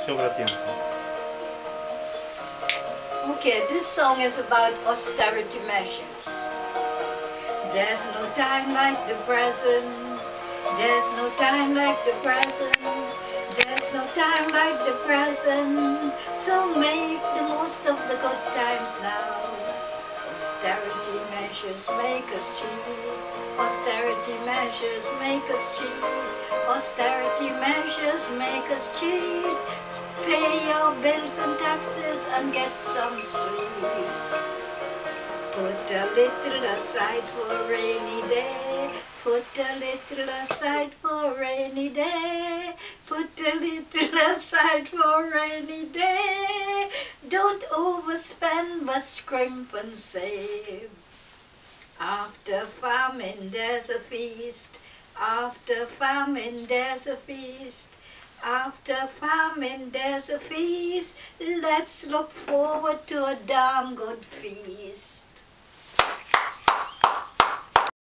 sobra tiempo. Okay, this song is about austerity measures. There's no time like the present. There's no time like the present. There's no time like the present. So make the most of the good times now. Austerity measures make us cheap. Austerity measures make us cheap. Austerity measures make us cheap. Pay your bills and taxes and get some sleep. Put a little aside for a rainy day. Put a little aside for a rainy day. Put a little aside for a rainy day. Don't overspend but scrimp and save. After famine there's a feast. After famine there's a feast. After famine there's a feast. Let's look forward to a damn good feast.